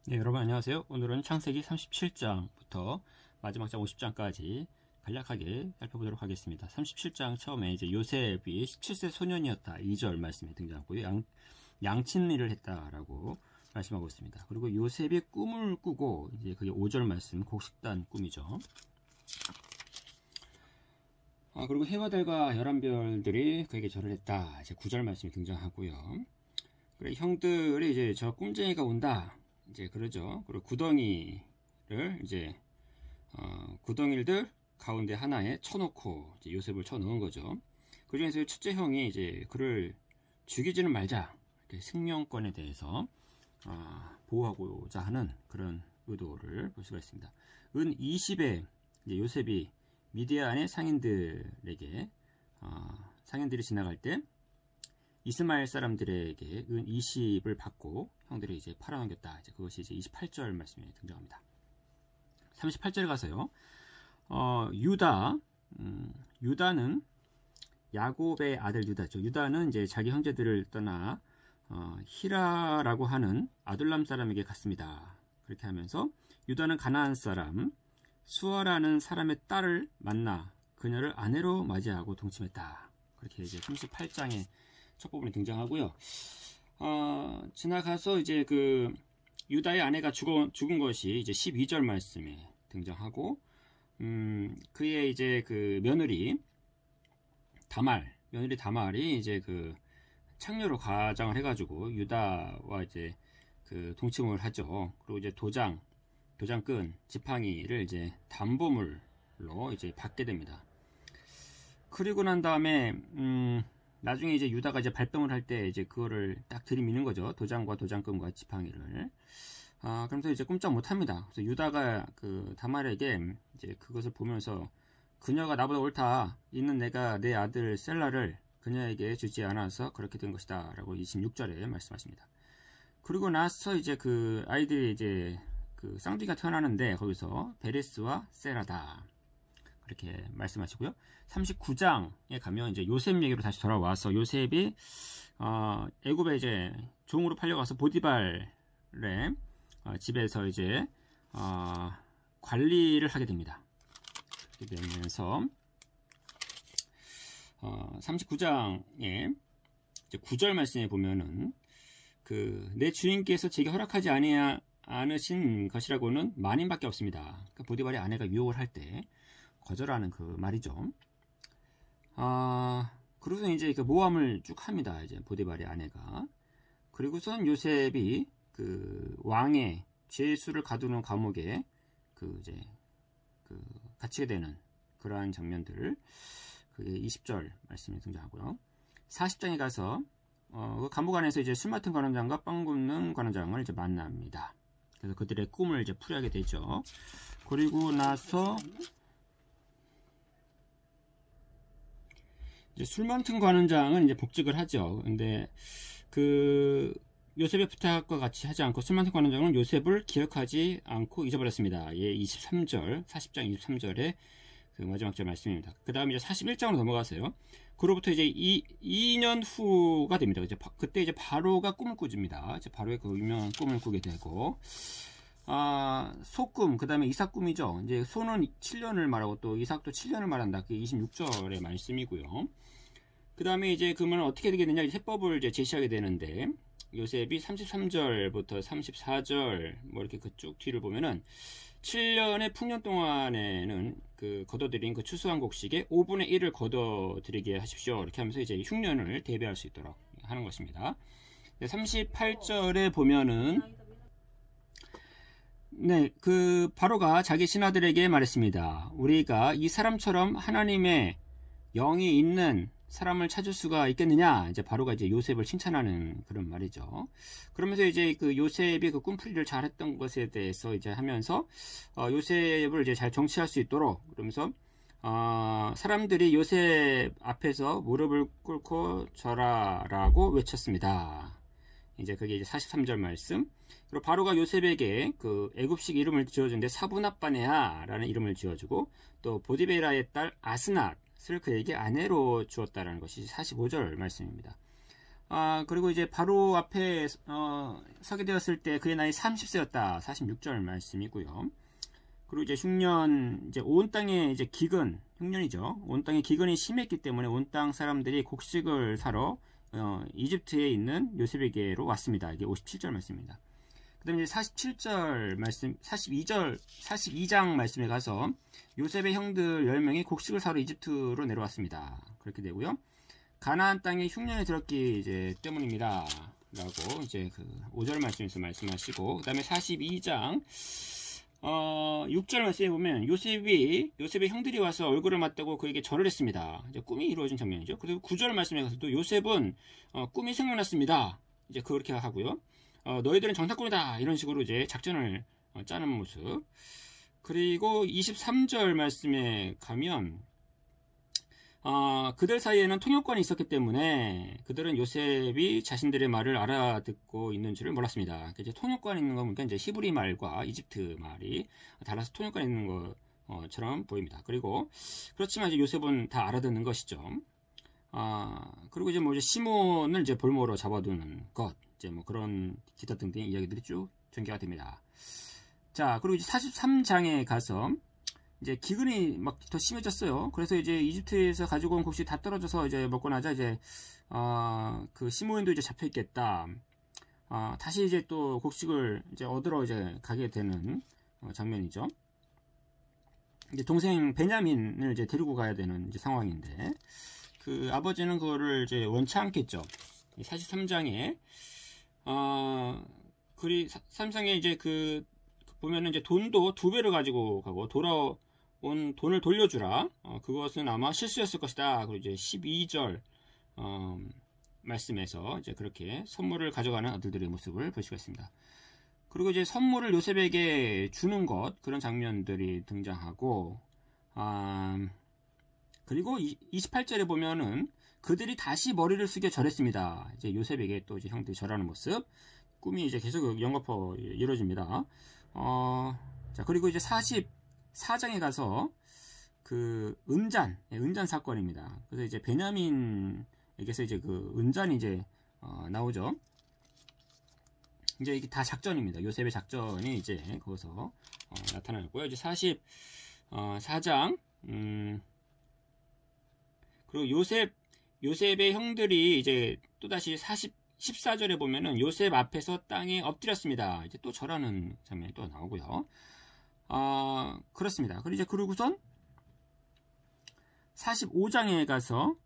네, 여러분 안녕하세요. 오늘은 창세기 37장부터 마지막 장 50장까지 간략하게 살펴보도록 하겠습니다. 37장 처음에 이제 요셉이 17세 소년이었다. 2절 말씀에 등장하고요. 양친일을 했다라고 말씀하고 있습니다. 그리고 요셉이 꿈을 꾸고 이제 그게 5절 말씀 곡식단 꿈이죠. 그리고 해와 달과 열한 별들이 그에게 절을 했다. 이제 9절 말씀이 등장하고요. 그래 형들이 이제 저 꿈쟁이가 온다. 이제 그러죠. 그리고 구덩이를 이제 구덩이들 가운데 하나에 쳐놓고 이제 요셉을 쳐넣은 거죠. 그 중에서 첫째 형이 이제 그를 죽이지는 말자. 이렇게 생명권에 대해서 보호하고자 하는 그런 의도를 볼 수가 있습니다. 은 20에 이제 요셉이 미디안의 상인들에게 상인들이 지나갈 때 이스마엘 사람들에게 은 20을 받고 형들이 이제 팔아넘겼다. 이제 그것이 이제 28절 말씀에 등장합니다. 38절 가서요. 유다는 야곱의 아들 유다죠. 유다는 이제 자기 형제들을 떠나 히라라고 하는 아둘람 사람에게 갔습니다. 그렇게 하면서 유다는 가나안 사람 수아라는 사람의 딸을 만나 그녀를 아내로 맞이하고 동침했다. 그렇게 이제 38장에 첫 부분에 등장하고요. 지나가서 이제 그 유다의 아내가 죽은 것이 이제 12절 말씀에 등장하고, 그의 이제 그 며느리 다말이 이제 그 창녀로 가장을 해가지고 유다와 이제 그 동침을 하죠. 그리고 이제 도장끈 지팡이를 이제 담보물로 이제 받게 됩니다. 그리고 난 다음에 나중에 이제 유다가 이제 발병을 할 때 이제 그거를 딱 들이미는 거죠. 도장과 도장끈과 지팡이를. 그러면서 이제 꼼짝 못 합니다. 그래서 유다가 그 다말에게 이제 그것을 보면서 그녀가 나보다 옳다. 이는 내가 내 아들 셀라를 그녀에게 주지 않아서 그렇게 된 것이다. 라고 26절에 말씀하십니다. 그리고 나서 이제 그 아이들이 이제 그 쌍둥이가 태어나는데 거기서 베레스와 셀라다. 그렇게 말씀하시고요. 39장에 가면 이제 요셉 얘기로 다시 돌아와서 요셉이 애굽에 이제 종으로 팔려가서 보디발의 집에서 이제 관리를 하게 됩니다. 그렇게 되면서 39장에 이제 9절 말씀에 보면은 그 내 주인께서 제게 허락하지 않으신 것이라고는 만인밖에 없습니다. 그러니까 보디발의 아내가 유혹을 할 때 거절하는 그 말이죠. 그래서 이제 그 모함을 쭉 합니다. 이제 보디발의 아내가. 그리고선 요셉이 그 왕의 죄수를 가두는 감옥에 이제 갇히게 되는 그러한 장면들. 그게 20절 말씀이 등장하고요. 40장에 가서 그 감옥 안에서 이제 술 맡은 관원장과 빵 굽는 관원장을 이제 만납니다. 그래서 그들의 꿈을 이제 풀이하게 되죠. 그리고 나서 이제 술 맡은 관원장은 이제 복직을 하죠. 근데 그 요셉의 부탁과 같이 하지 않고 술 맡은 관원장은 요셉을 기억하지 않고 잊어버렸습니다. 예, 23절, 40장 23절에 그 마지막 절 말씀입니다. 그 다음에 이제 41장으로 넘어가세요. 그로부터 이제 2년 후가 됩니다. 그때 이제 바로가 꿈을 꾸집니다. 이제 바로의 그 유명한 꿈을 꾸게 되고, 소꿈, 그 다음에 이삭 꿈이죠. 이제 소는 7년을 말하고 또 이삭도 7년을 말한다. 그게 26절의 말씀이고요. 그 다음에 이제 그러면 어떻게 되게 되냐, 해법을 이제 제시하게 되는데, 요셉이 33절부터 34절, 뭐 이렇게 그쪽 뒤를 보면은, 7년의 풍년 동안에는 그 거둬들인 그 추수한 곡식의 5분의 1을 거둬들이게 하십시오. 이렇게 하면서 이제 흉년을 대비할 수 있도록 하는 것입니다. 38절에 보면은, 네, 그 바로가 자기 신하들에게 말했습니다. 우리가 이 사람처럼 하나님의 영이 있는 사람을 찾을 수가 있겠느냐? 이제 바로가 이제 요셉을 칭찬하는 그런 말이죠. 그러면서 이제 그 요셉이 그 꿈풀이를 잘 했던 것에 대해서 이제 하면서 요셉을 이제 잘 정치할 수 있도록 그러면서 사람들이 요셉 앞에서 무릎을 꿇고 절하라고 외쳤습니다. 이제 그게 이제 43절 말씀. 그리고 바로가 요셉에게 그 애굽식 이름을 지어주는데 사브낫바네아라는 이름을 지어주고 또 보디베라의 딸 아스낫을 그에게 아내로 주었다라는 것이 45절 말씀입니다. 그리고 이제 바로 앞에 서게 되었을 때 그의 나이 30세였다. 46절 말씀이고요. 그리고 이제 흉년, 이제 온 땅의 이제 기근, 흉년이죠. 온 땅의 기근이 심했기 때문에 온 땅 사람들이 곡식을 사러 이집트에 있는 요셉에게로 왔습니다. 이게 57절 말씀입니다. 그 다음에 이제 47절 말씀, 42장 말씀에 가서 요셉의 형들 10명이 곡식을 사러 이집트로 내려왔습니다. 그렇게 되고요. 가나안 땅에 흉년이 들었기 이제 때문입니다. 라고 이제 그 5절 말씀에서 말씀하시고, 그 다음에 42장 6절 말씀에 보면 요셉의 형들이 와서 얼굴을 맞대고 그에게 절을 했습니다. 이제 꿈이 이루어진 장면이죠. 그리고 9절 말씀에 가서도 요셉은 꿈이 생각났습니다. 이제 그렇게 하고요. 너희들은 정탐꾼이다 이런 식으로 이제 작전을 짜는 모습. 그리고 23절 말씀에 가면 그들 사이에는 통역관이 있었기 때문에 그들은 요셉이 자신들의 말을 알아듣고 있는 줄을 몰랐습니다. 이제 통역관이 있는 거 보니까 이제 히브리 말과 이집트 말이 달라서 통역관이 있는 것처럼 보입니다. 그리고 그렇지만 이제 요셉은 다 알아듣는 것이죠. 그리고 이제 뭐 이제 시몬을 이제 볼모로 잡아두는 것, 이제 뭐 그런 기타 등등 이야기들이 쭉 전개가 됩니다. 자, 그리고 이제 43장에 가서 이제 기근이 막 더 심해졌어요. 그래서 이제 이집트에서 가지고 온 곡식이 다 떨어져서 이제 먹고 나자 이제 그 시므온도 이제 잡혀 있겠다. 다시 이제 또 곡식을 이제 얻으러 이제 가게 되는 장면이죠. 이제 동생 베냐민을 이제 데리고 가야 되는 이제 상황인데 그 아버지는 그거를 이제 원치 않겠죠. 43장에 3장에 이제 그 보면은 이제 돈도 2배를 가지고 가고 돌아온 돈을 돌려주라. 그것은 아마 실수였을 것이다. 그리고 이제 12절 말씀에서 이제 그렇게 선물을 가져가는 아들들의 모습을 볼 수가 있습니다. 그리고 이제 선물을 요셉에게 주는 것, 그런 장면들이 등장하고 그리고 28절에 보면은 그들이 다시 머리를 숙여 절했습니다. 이제 요셉에게 또 이제 형들이 절하는 모습, 꿈이 이제 계속 연거푸 이루어집니다. 자, 그리고 이제 44장에 가서 그 은잔 사건입니다. 그래서 이제 베냐민에게서 이제 그 은잔이 이제 나오죠. 이제 이게 다 작전입니다. 요셉의 작전이 이제 거기서 나타나고요. 이제 44장 그리고 요셉의 형들이 이제 또다시 14절에 보면은 요셉 앞에서 땅에 엎드렸습니다. 이제 또 절하는 장면이 또 나오고요. 그렇습니다. 그리고 이제 그러고선 45장에 가서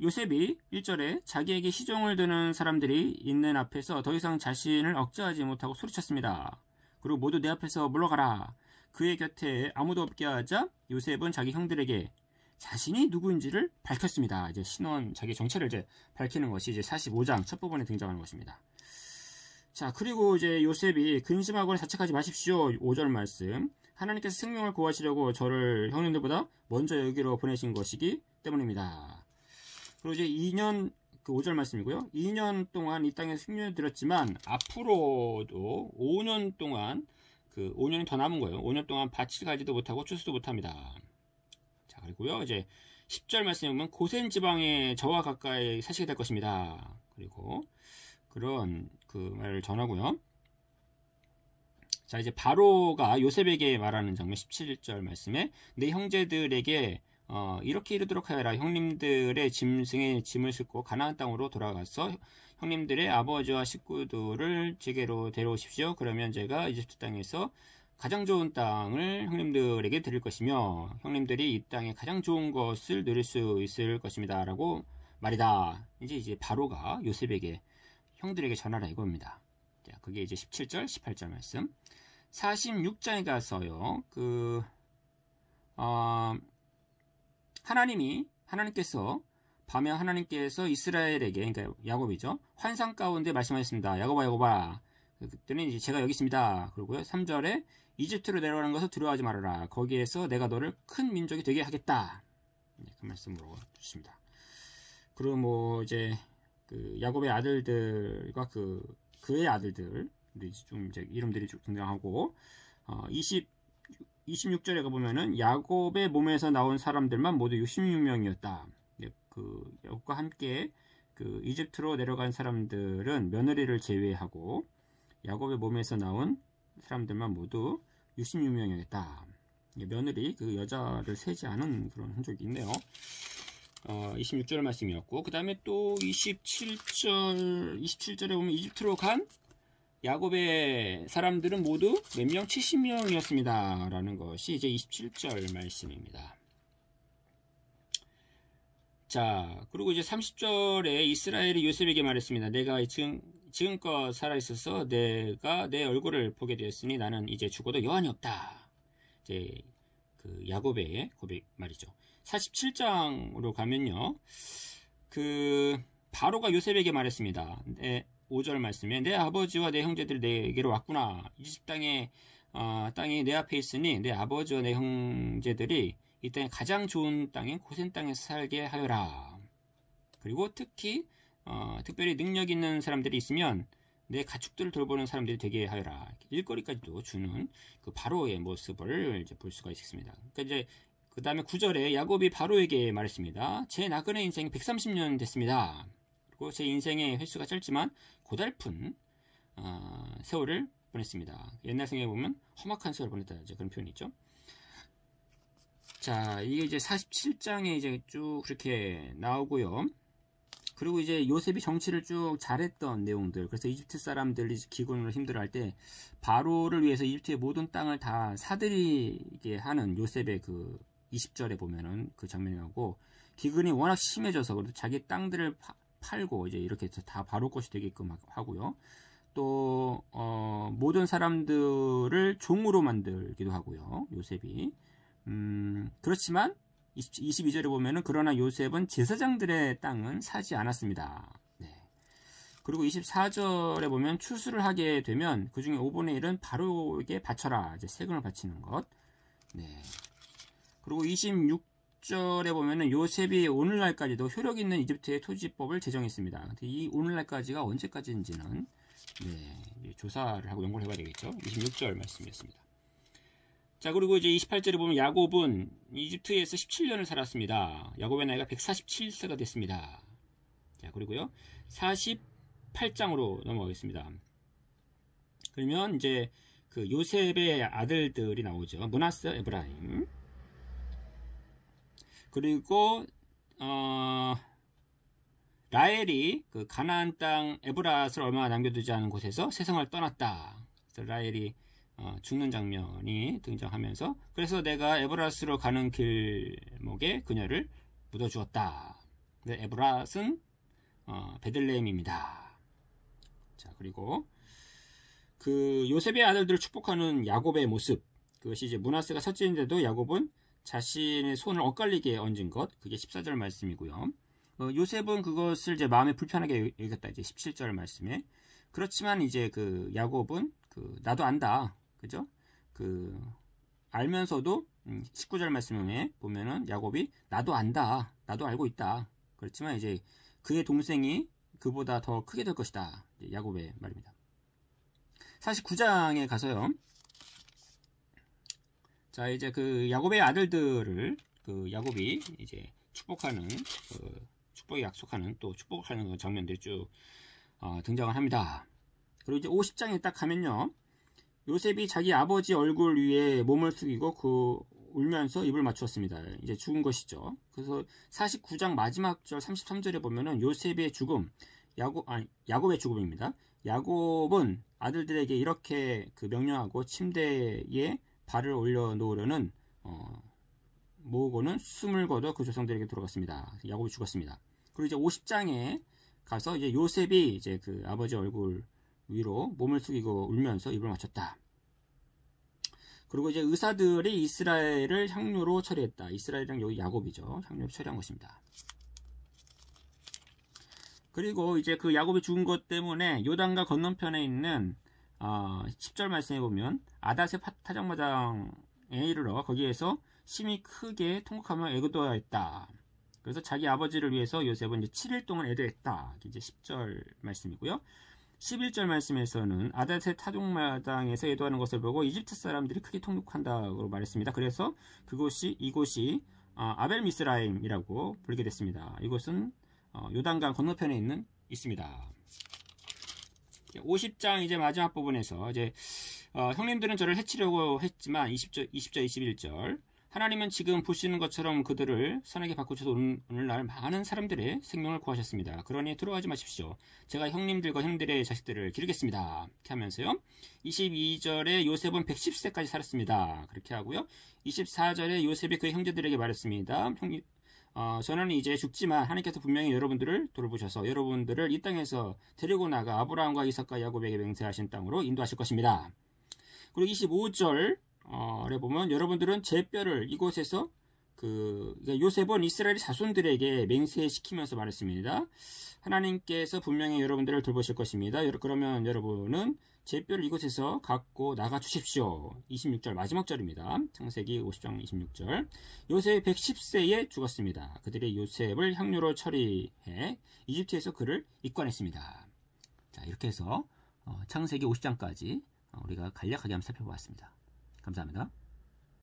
요셉이 1절에 자기에게 시종을 드는 사람들이 있는 앞에서 더 이상 자신을 억제하지 못하고 소리쳤습니다. 그리고 모두 내 앞에서 물러가라. 그의 곁에 아무도 없게 하자 요셉은 자기 형들에게 자신이 누구인지를 밝혔습니다. 이제 자기 정체를 이제 밝히는 것이 이제 45장 첫 부분에 등장하는 것입니다. 자, 그리고 이제 요셉이 근심하거나 자책하지 마십시오. 5절 말씀. 하나님께서 생명을 구하시려고 저를 형님들보다 먼저 여기로 보내신 것이기 때문입니다. 그리고 이제 2년, 5절 말씀이고요. 2년 동안 이 땅에 흉년이 들었지만 앞으로도 5년 동안 5년이 더 남은 거예요. 5년 동안 밭을 가지도 못하고 추수도 못합니다. 자, 그리고요. 이제 10절 말씀에 보면 고센 지방에 저와 가까이 사시게 될 것입니다. 그리고 그런 그 말을 전하고요. 자, 이제 바로가 요셉에게 말하는 장면 17절 말씀에 내 형제들에게 이렇게 이르도록 하여라. 형님들의 짐승의 짐을 싣고 가나안 땅으로 돌아가서 형님들의 아버지와 식구들을 제게로 데려오십시오. 그러면 제가 이집트 땅에서 가장 좋은 땅을 형님들에게 드릴 것이며 형님들이 이 땅에 가장 좋은 것을 누릴 수 있을 것입니다. 라고 말이다. 이제 바로가 요셉에게 형들에게 전하라 이겁니다. 자, 그게 이제 17절, 18절 말씀. 46장에 가서요. 하나님께서 밤에 하나님께서 이스라엘에게, 그러니까 야곱이죠. 환상 가운데 말씀하셨습니다. 야곱아. 그때는 이제 제가 여기 있습니다. 그리고요. 3절에 이집트로 내려가는 것을 두려워하지 말아라. 거기에서 내가 너를 큰 민족이 되게 하겠다. 그 말씀으로 주십니다. 그리고 뭐 이제 야곱의 아들들과 그의 아들들 좀 이제 이름들이 쭉 등장하고 26절에 가보면은 야곱의 몸에서 나온 사람들만 모두 66명이었다. 야곱과 함께 그 이집트로 내려간 사람들은 며느리를 제외하고 야곱의 몸에서 나온 사람들만 모두 66명이었다. 며느리 그 여자를 세지 않은 그런 흔적이 있네요. 26절 말씀이었고, 그 다음에 또 27절에 보면 이집트로 간 야곱의 사람들은 모두 몇 명? 70명이었습니다. 라는 것이 이제 27절 말씀입니다. 자, 그리고 이제 30절에 이스라엘이 요셉에게 말했습니다. 내가 지금껏 살아있어서 내가 내 얼굴을 보게 되었으니 나는 이제 죽어도 여한이 없다. 이제 그 야곱의 고백 말이죠. 47장으로 가면요, 그 바로가 요셉에게 말했습니다. 5절 말씀에 내 아버지와 내 형제들이 내게로 왔구나. 이집 땅이 내 앞에 있으니 내 아버지와 내 형제들이 이 땅에 가장 좋은 땅인 고센 땅에서 살게 하여라. 그리고 특별히 능력 있는 사람들이 있으면 내 가축들을 돌보는 사람들이 되게 하여라. 일거리까지도 주는 그 바로의 모습을 이제 볼 수가 있습니다. 그러니까 이제 그 다음에 9절에 야곱이 바로에게 말했습니다. 제 나그네 인생이 130년 됐습니다. 그리고 제 인생의 횟수가 짧지만 고달픈 세월을 보냈습니다. 옛날 성경에 보면 험악한 세월을 보냈다, 이제 그런 표현이 있죠. 자, 이게 이제 47장에 이제 쭉 그렇게 나오고요. 그리고 이제 요셉이 정치를 쭉 잘했던 내용들, 그래서 이집트 사람들이 기근으로 힘들어할 때 바로를 위해서 이집트의 모든 땅을 다 사들이게 하는 요셉의 그 20절에 보면은 그 장면이 나오고, 기근이 워낙 심해져서 그래도 자기 땅들을 팔고 이제 이렇게 해서 다 바로 것이 되게끔 하고요. 또 모든 사람들을 종으로 만들기도 하고요, 요셉이. 그렇지만 22절에 보면은 그러나 요셉은 제사장들의 땅은 사지 않았습니다. 네. 그리고 24절에 보면 추수를 하게 되면 그 중에 5분의 1은 바로에게 바쳐라. 이제 세금을 바치는 것. 네. 그리고 26절에 보면은 요셉이 오늘날까지도 효력 있는 이집트의 토지법을 제정했습니다. 근데 이 오늘날까지가 언제까지인지는 네, 조사를 하고 연구를 해봐야 되겠죠. 26절 말씀이었습니다. 자, 그리고 이제 28절에 보면 야곱은 이집트에서 17년을 살았습니다. 야곱의 나이가 147세가 됐습니다. 자, 그리고요, 48장으로 넘어가겠습니다. 그러면 이제 그 요셉의 아들들이 나오죠. 므낫세, 에브라임. 그리고 라헬이 그 가나안 땅 에브랏을 얼마 남겨두지 않은 곳에서 세상을 떠났다. 그래서 라헬이 죽는 장면이 등장하면서, 그래서 내가 에브랏으로 가는 길목에 그녀를 묻어주었다. 에브랏은 베들레헴입니다. 자, 그리고 그 요셉의 아들들을 축복하는 야곱의 모습, 그것이 이제 므낫세가 첫째인데도 야곱은 자신의 손을 엇갈리게 얹은 것, 그게 14절 말씀이고요. 요셉은 그것을 이제 마음에 불편하게 여겼다, 이제 17절 말씀에. 그렇지만 이제 그 야곱은 나도 안다, 그죠? 알면서도 19절 말씀에 보면은 야곱이 나도 안다, 나도 알고 있다. 그렇지만 이제 그의 동생이 그보다 더 크게 될 것이다, 야곱의 말입니다. 49장에 가서요. 자, 이제 그 야곱의 아들들을 그 야곱이 이제 축복하는, 축복에 약속하는, 또 축복하는 그 장면들이 쭉 등장을 합니다. 그리고 이제 50장에 딱 가면요, 요셉이 자기 아버지 얼굴 위에 몸을 숙이고 울면서 입을 맞추었습니다. 이제 죽은 것이죠. 그래서 49장 마지막 절 33절에 보면은 요셉의 죽음, 야곱의 죽음입니다. 야곱은 아들들에게 이렇게 명령하고 침대에 발을 올려놓으려는 모으고는 숨을 거둬 그 조상들에게 들어갔습니다. 야곱이 죽었습니다. 그리고 이제 50장에 가서 이제 요셉이 이제 그 아버지 얼굴 위로 몸을 숙이고 울면서 입을 맞췄다. 그리고 이제 의사들이 이스라엘을 향료로 처리했다. 이스라엘이랑 여기 야곱이죠. 향료로 처리한 것입니다. 그리고 이제 그 야곱이 죽은 것 때문에 요단강 건너편에 있는 10절 말씀에 보면 아닷의 타작마당에 이르러 거기에서 심히 크게 통곡하며 애도하였다. 그래서 자기 아버지를 위해서 요셉은 이제 7일 동안 애도했다. 이제 10절 말씀이고요. 11절 말씀에서는 아닷의 타작마당에서 애도하는 것을 보고 이집트 사람들이 크게 통곡한다고 말했습니다. 그래서 이곳이 아벨 미스라임이라고 불리게 됐습니다. 이곳은 요단강 건너편에 있습니다. 50장 이제 마지막 부분에서 이제 형님들은 저를 해치려고 했지만 20절 21절 하나님은 지금 보시는 것처럼 그들을 선하게 바꾸셔서 오늘날 많은 사람들의 생명을 구하셨습니다. 그러니 두려워하지 마십시오. 제가 형님들과 형들의 자식들을 기르겠습니다. 이렇게 하면서요. 22절에 요셉은 110세까지 살았습니다. 그렇게 하고요. 24절에 요셉이 그의 형제들에게 말했습니다. 저는 이제 죽지만 하나님께서 분명히 여러분들을 돌보셔서 여러분들을 이 땅에서 데리고 나가 아브라함과 이삭과 야곱에게 맹세하신 땅으로 인도하실 것입니다. 그리고 25절 에 보면 여러분들은 제 뼈를 이곳에서 요셉은 이스라엘 자손들에게 맹세시키면서 말했습니다. 하나님께서 분명히 여러분들을 돌보실 것입니다. 그러면 여러분은 제 뼈를 이곳에서 갖고 나가 주십시오. 26절 마지막 절입니다. 창세기 50장 26절. 요셉이 110세에 죽었습니다. 그들이 요셉을 향료로 처리해 이집트에서 그를 입관했습니다. 자, 이렇게 해서 창세기 50장까지 우리가 간략하게 한번 살펴보았습니다. 감사합니다.